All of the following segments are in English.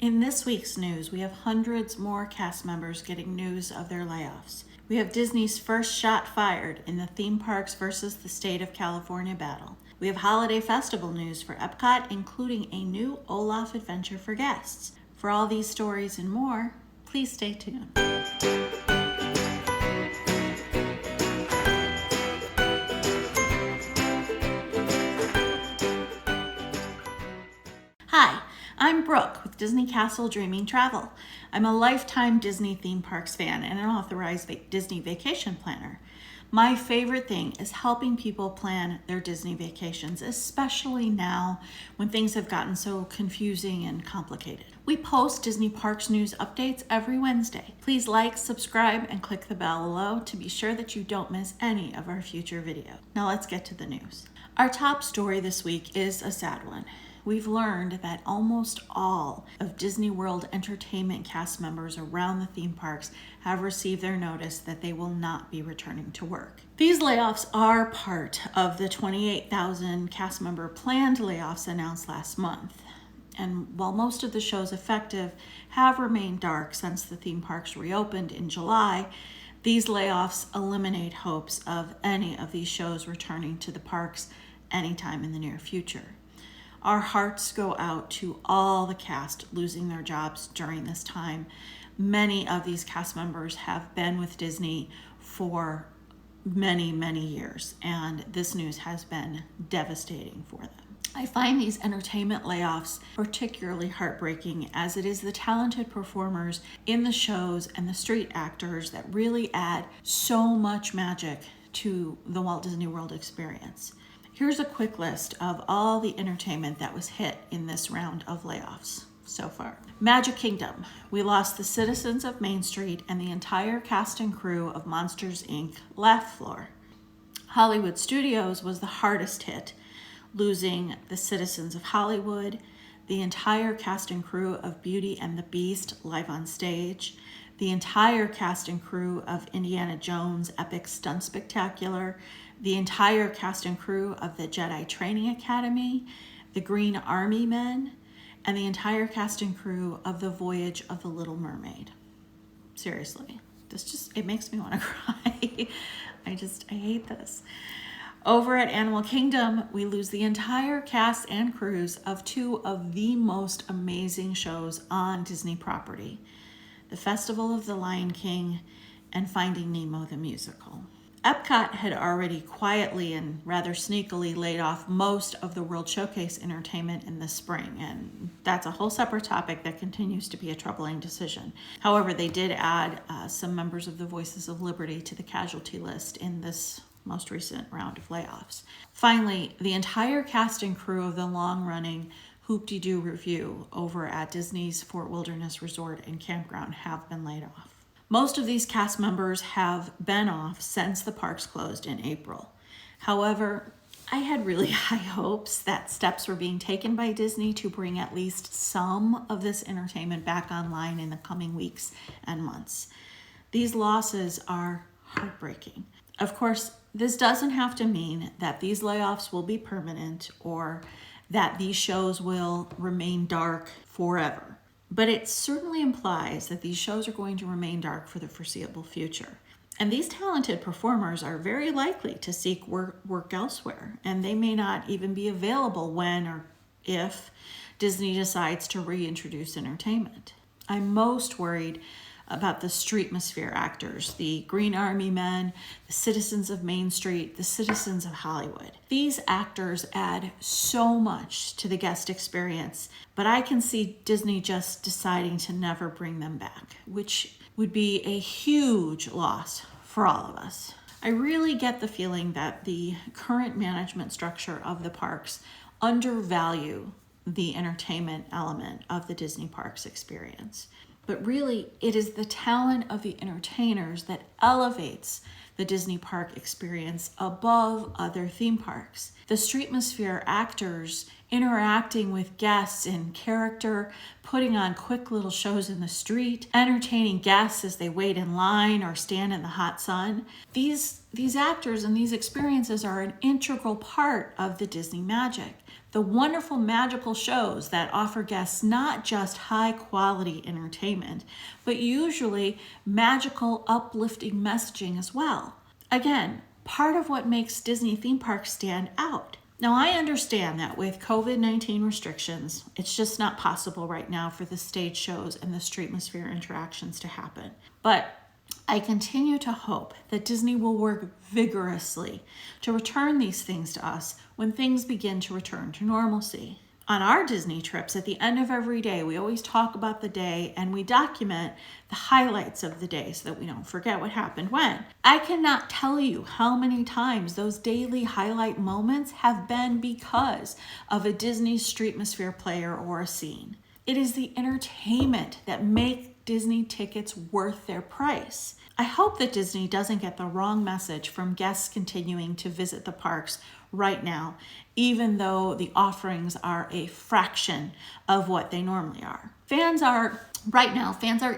In this week's news, we have hundreds more cast members getting news of their layoffs. We have Disney's first shot fired in the theme parks versus the state of California battle. We have holiday festival news for EPCOT, including a new Olaf adventure for guests. For all these stories and more, please stay tuned. Hi, I'm Brooke with Disney Castle Dreaming Travel. I'm a lifetime Disney theme parks fan and an authorized Disney vacation planner. My favorite thing is helping people plan their Disney vacations, especially now when things have gotten so confusing and complicated. We post Disney Parks news updates every Wednesday. Please like, subscribe, and click the bell below to be sure that you don't miss any of our future videos. Now let's get to the news. Our top story this week is a sad one. We've learned that almost all of Disney World entertainment cast members around the theme parks have received their notice that they will not be returning to work. These layoffs are part of the 28,000 cast member planned layoffs announced last month. And while most of the shows affected have remained dark since the theme parks reopened in July, these layoffs eliminate hopes of any of these shows returning to the parks anytime in the near future. Our hearts go out to all the cast losing their jobs during this time. Many of these cast members have been with Disney for many, many years, and this news has been devastating for them. I find these entertainment layoffs particularly heartbreaking, as it is the talented performers in the shows and the street actors that really add so much magic to the Walt Disney World experience. Here's a quick list of all the entertainment that was hit in this round of layoffs so far. Magic Kingdom. We lost the citizens of Main Street and the entire cast and crew of Monsters, Inc. Laugh Floor. Hollywood Studios was the hardest hit, losing the citizens of Hollywood, the entire cast and crew of Beauty and the Beast live on stage, the entire cast and crew of Indiana Jones Epic Stunt Spectacular, the entire cast and crew of the Jedi Training Academy, the Green Army Men, and the entire cast and crew of The Voyage of the Little Mermaid. Seriously, it makes me want to cry. I hate this. Over at Animal Kingdom, we lose the entire cast and crews of two of the most amazing shows on Disney property, The Festival of the Lion King and Finding Nemo the Musical. EPCOT had already quietly and rather sneakily laid off most of the World Showcase entertainment in the spring, and that's a whole separate topic that continues to be a troubling decision. However, they did add some members of the Voices of Liberty to the casualty list in this most recent round of layoffs. Finally, the entire cast and crew of the long-running Hoop-de-Doo Review over at Disney's Fort Wilderness Resort and Campground have been laid off. Most of these cast members have been off since the parks closed in April. However, I had really high hopes that steps were being taken by Disney to bring at least some of this entertainment back online in the coming weeks and months. These losses are heartbreaking. Of course, this doesn't have to mean that these layoffs will be permanent or that these shows will remain dark forever. But it certainly implies that these shows are going to remain dark for the foreseeable future. And these talented performers are very likely to seek work elsewhere, and they may not even be available when or if Disney decides to reintroduce entertainment. I'm most worried about the streetmosphere actors, the Green Army Men, the citizens of Main Street, the citizens of Hollywood. These actors add so much to the guest experience, but I can see Disney just deciding to never bring them back, which would be a huge loss for all of us. I really get the feeling that the current management structure of the parks undervalue the entertainment element of the Disney parks experience. But really, it is the talent of the entertainers that elevates the Disney park experience above other theme parks. The streetmosphere actors interacting with guests in character, putting on quick little shows in the street, entertaining guests as they wait in line or stand in the hot sun. These actors and these experiences are an integral part of the Disney magic. The wonderful magical shows that offer guests not just high quality entertainment, but usually magical uplifting messaging as well. Again, part of what makes Disney theme parks stand out. Now, I understand that with COVID-19 restrictions, it's just not possible right now for the stage shows and the Streetmosphere interactions to happen. But I continue to hope that Disney will work vigorously to return these things to us when things begin to return to normalcy. On our Disney trips, at the end of every day, we always talk about the day and we document the highlights of the day so that we don't forget what happened when. I cannot tell you how many times those daily highlight moments have been because of a Disney Streetmosphere player or a scene. It is the entertainment that makes Disney tickets worth their price. I hope that Disney doesn't get the wrong message from guests continuing to visit the parks right now, even though the offerings are a fraction of what they normally are. Fans are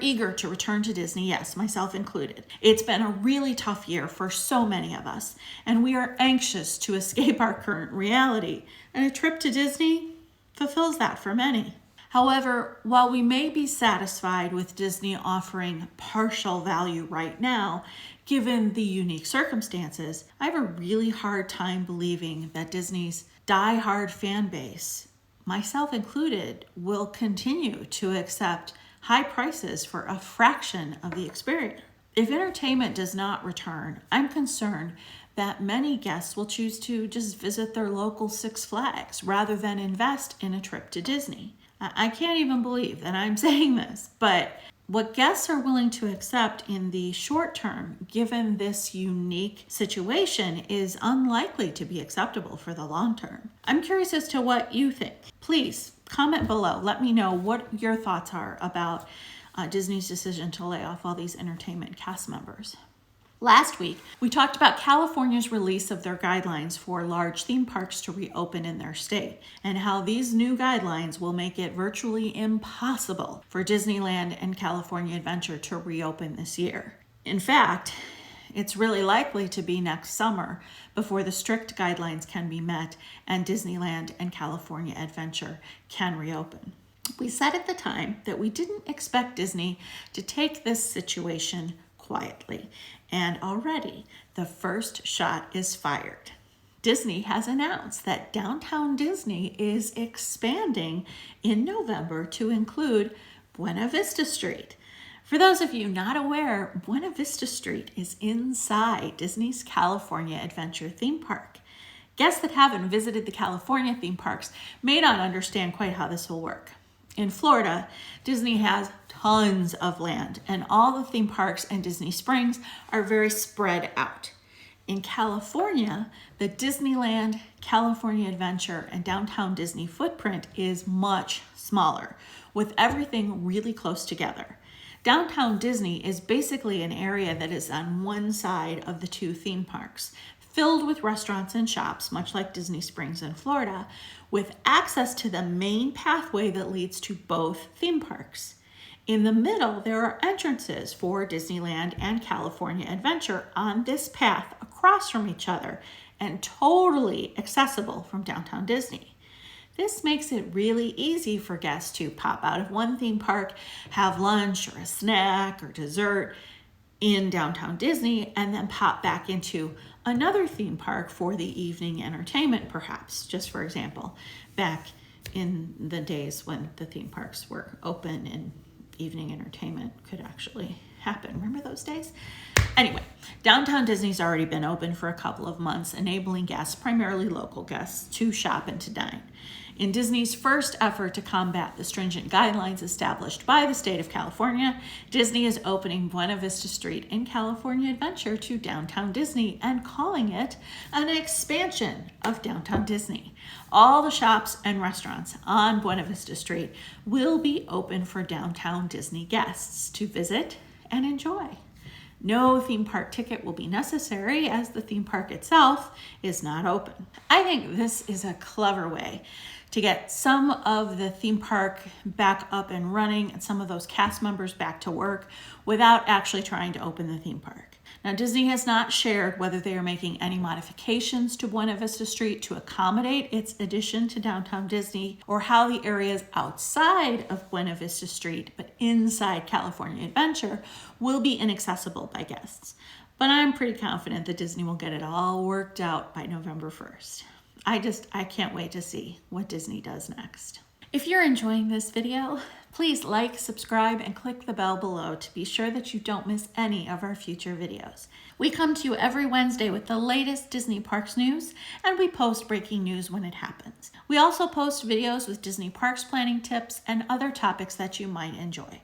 eager to return to Disney, yes, myself included. It's been a really tough year for so many of us, and we are anxious to escape our current reality, and a trip to Disney fulfills that for many. However, while we may be satisfied with Disney offering partial value right now, given the unique circumstances, I have a really hard time believing that Disney's die-hard fan base, myself included, will continue to accept high prices for a fraction of the experience. If entertainment does not return, I'm concerned that many guests will choose to just visit their local Six Flags rather than invest in a trip to Disney. I can't even believe that I'm saying this, but what guests are willing to accept in the short term, given this unique situation, is unlikely to be acceptable for the long term. I'm curious as to what you think. Please comment below. Let me know what your thoughts are about Disney's decision to lay off all these entertainment cast members. Last week, we talked about California's release of their guidelines for large theme parks to reopen in their state, and how these new guidelines will make it virtually impossible for Disneyland and California Adventure to reopen this year. In fact, it's really likely to be next summer before the strict guidelines can be met and Disneyland and California Adventure can reopen. We said at the time that we didn't expect Disney to take this situation quietly, and already the first shot is fired. Disney has announced that Downtown Disney is expanding in November to include Buena Vista Street. For those of you not aware, Buena Vista Street is inside Disney's California Adventure theme park. Guests that haven't visited the California theme parks may not understand quite how this will work. In Florida, Disney has tons of land, and all the theme parks and Disney Springs are very spread out. In California, the Disneyland, California Adventure, and Downtown Disney footprint is much smaller, with everything really close together. Downtown Disney is basically an area that is on one side of the two theme parks, filled with restaurants and shops, much like Disney Springs in Florida, with access to the main pathway that leads to both theme parks. In the middle, there are entrances for Disneyland and California Adventure on this path across from each other and totally accessible from Downtown Disney. This makes it really easy for guests to pop out of one theme park, have lunch or a snack or dessert in Downtown Disney, and then pop back into another theme park for the evening entertainment, perhaps, just for example, back in the days when the theme parks were open and evening entertainment could actually happen. Remember those days? Anyway, Downtown Disney's already been open for a couple of months, enabling guests, primarily local guests, to shop and to dine. In Disney's first effort to combat the stringent guidelines established by the state of California, Disney is opening Buena Vista Street in California Adventure to Downtown Disney and calling it an expansion of Downtown Disney. All the shops and restaurants on Buena Vista Street will be open for Downtown Disney guests to visit and enjoy. No theme park ticket will be necessary as the theme park itself is not open. I think this is a clever way to get some of the theme park back up and running and some of those cast members back to work without actually trying to open the theme park. Now, Disney has not shared whether they are making any modifications to Buena Vista Street to accommodate its addition to downtown Disney, or how the areas outside of Buena Vista Street, but inside California Adventure, will be inaccessible by guests. But I'm pretty confident that Disney will get it all worked out by November 1st. I can't wait to see what Disney does next. If you're enjoying this video, please like, subscribe, and click the bell below to be sure that you don't miss any of our future videos. We come to you every Wednesday with the latest Disney Parks news, and we post breaking news when it happens. We also post videos with Disney Parks planning tips and other topics that you might enjoy.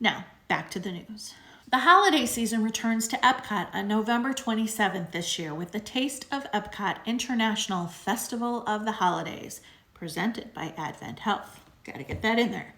Now, back to the news. The holiday season returns to EPCOT on November 27th this year with the Taste of EPCOT International Festival of the Holidays, presented by Advent Health. Gotta get that in there.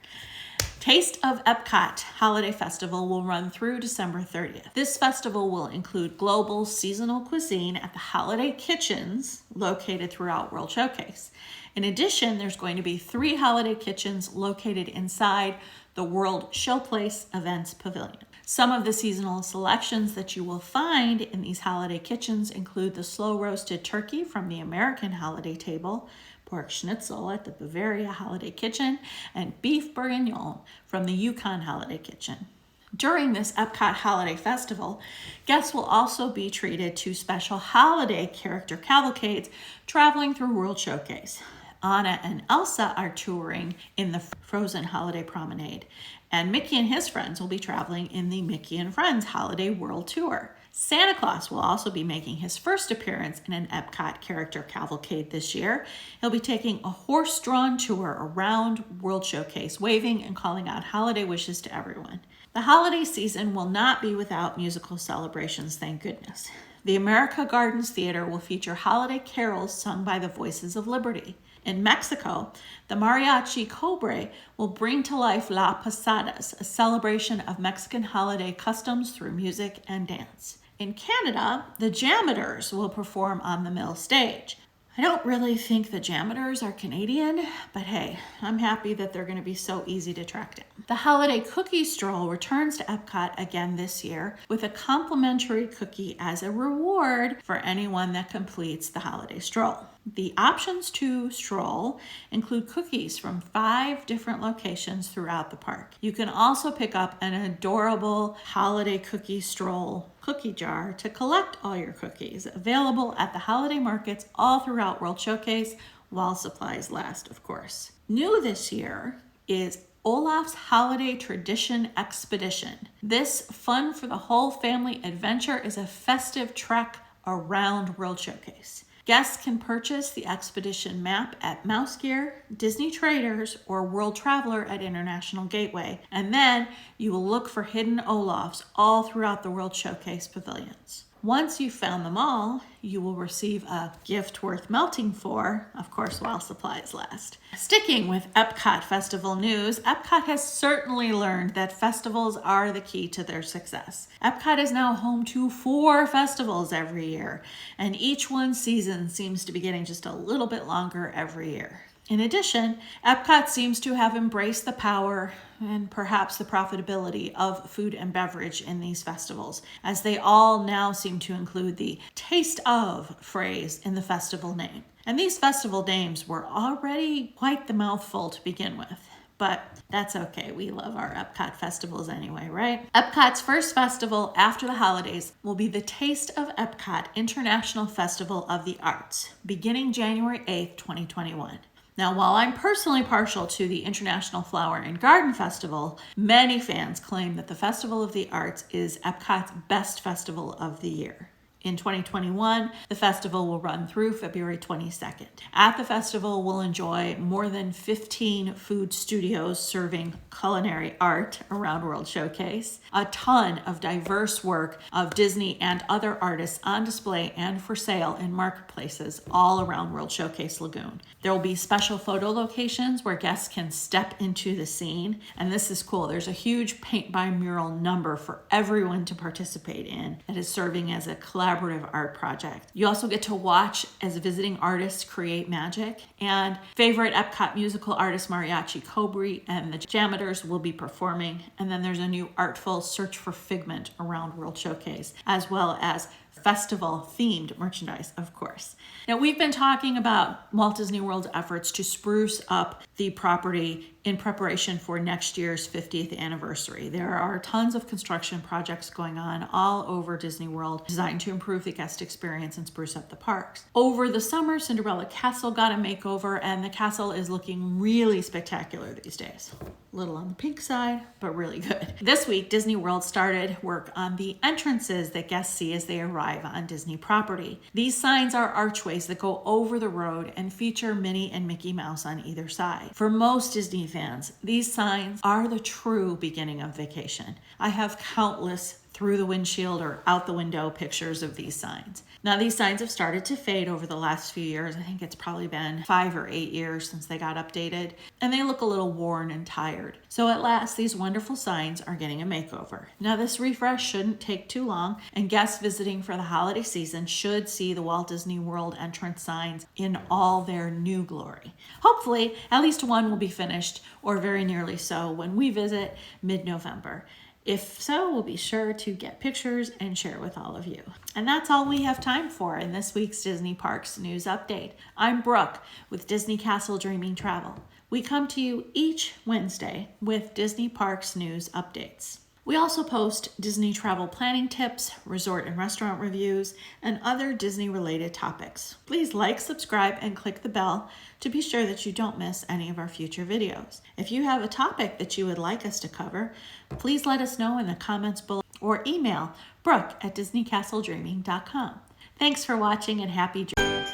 Taste of EPCOT Holiday Festival will run through December 30th. This festival will include global seasonal cuisine at the holiday kitchens located throughout World Showcase. In addition, there's going to be 3 holiday kitchens located inside the World Showplace Events Pavilion. Some of the seasonal selections that you will find in these holiday kitchens include the slow roasted turkey from the American holiday table, pork schnitzel at the Bavaria Holiday Kitchen, and beef bourguignon from the Yukon Holiday Kitchen. During this EPCOT Holiday Festival, guests will also be treated to special holiday character cavalcades traveling through World Showcase. Anna and Elsa are touring in the Frozen Holiday Promenade, and Mickey and his friends will be traveling in the Mickey and Friends Holiday World Tour. Santa Claus will also be making his first appearance in an EPCOT character cavalcade this year. He'll be taking a horse-drawn tour around World Showcase, waving and calling out holiday wishes to everyone. The holiday season will not be without musical celebrations, thank goodness. The America Gardens Theater will feature holiday carols sung by the Voices of Liberty. In Mexico, the Mariachi Cobre will bring to life La Posadas, a celebration of Mexican holiday customs through music and dance. In Canada, the Jammers will perform on the Mill stage. I don't really think the Jammers are Canadian, but hey, I'm happy that they're going to be so easy to track down. The Holiday Cookie Stroll returns to EPCOT again this year with a complimentary cookie as a reward for anyone that completes the holiday stroll. The options to stroll include cookies from 5 different locations throughout the park. You can also pick up an adorable holiday cookie stroll cookie jar to collect all your cookies, available at the holiday markets all throughout World Showcase while supplies last, of course. New this year is Olaf's Holiday Tradition Expedition. This fun for the whole family adventure is a festive trek around World Showcase. Guests can purchase the expedition map at Mouse Gear, Disney Traders, or World Traveler at International Gateway, and then you will look for hidden Olafs all throughout the World Showcase pavilions. Once you've found them all, you will receive a gift worth melting for, of course, while supplies last. Sticking with EPCOT Festival news, EPCOT has certainly learned that festivals are the key to their success. EPCOT is now home to 4 festivals every year, and each one's season seems to be getting just a little bit longer every year. In addition, EPCOT seems to have embraced the power and perhaps the profitability of food and beverage in these festivals, as they all now seem to include the taste of phrase in the festival name. And these festival names were already quite the mouthful to begin with. But that's okay, we love our EPCOT festivals anyway, right? EPCOT's first festival after the holidays will be the Taste of EPCOT International Festival of the Arts, beginning January 8th, 2021. Now, while I'm personally partial to the International Flower and Garden Festival, many fans claim that the Festival of the Arts is EPCOT's best festival of the year. In 2021, the festival will run through February 22nd. At the festival, we'll enjoy more than 15 food studios serving culinary art around World Showcase, a ton of diverse work of Disney and other artists on display and for sale in marketplaces all around World Showcase Lagoon. There will be special photo locations where guests can step into the scene, and this is cool. There's a huge paint by mural number for everyone to participate in that is serving as a collaborative collaborative art project. You also get to watch as visiting artists create magic, and favorite EPCOT musical artist Mariachi Cobri and the Jameters will be performing. And then there's a new artful Search for Figment around World Showcase, as well as festival themed merchandise, of course. Now, we've been talking about Walt Disney World's efforts to spruce up the property in preparation for next year's 50th anniversary. There are tons of construction projects going on all over Disney World designed to improve the guest experience and spruce up the parks. Over the summer, Cinderella Castle got a makeover, and the castle is looking really spectacular these days. A little on the pink side, but really good. This week, Disney World started work on the entrances that guests see as they arrive on Disney property. These signs are archways that go over the road and feature Minnie and Mickey Mouse on either side. For most Disney fans, these signs are the true beginning of vacation. I have countless through the windshield or out the window pictures of these signs. Now, these signs have started to fade over the last few years. I think it's probably been 5 or 8 years since they got updated, and they look a little worn and tired. So at last, these wonderful signs are getting a makeover. Now, this refresh shouldn't take too long, and guests visiting for the holiday season should see the Walt Disney World entrance signs in all their new glory. Hopefully, at least one will be finished, or very nearly so, when we visit mid-November. If so, we'll be sure to get pictures and share with all of you. And that's all we have time for in this week's Disney Parks News Update. I'm Brooke with Disney Castle Dreaming Travel. We come to you each Wednesday with Disney Parks News Updates. We also post Disney travel planning tips, resort and restaurant reviews, and other Disney-related topics. Please like, subscribe, and click the bell to be sure that you don't miss any of our future videos. If you have a topic that you would like us to cover, please let us know in the comments below or email brooke@disneycastledreaming.com. Thanks for watching and happy journey.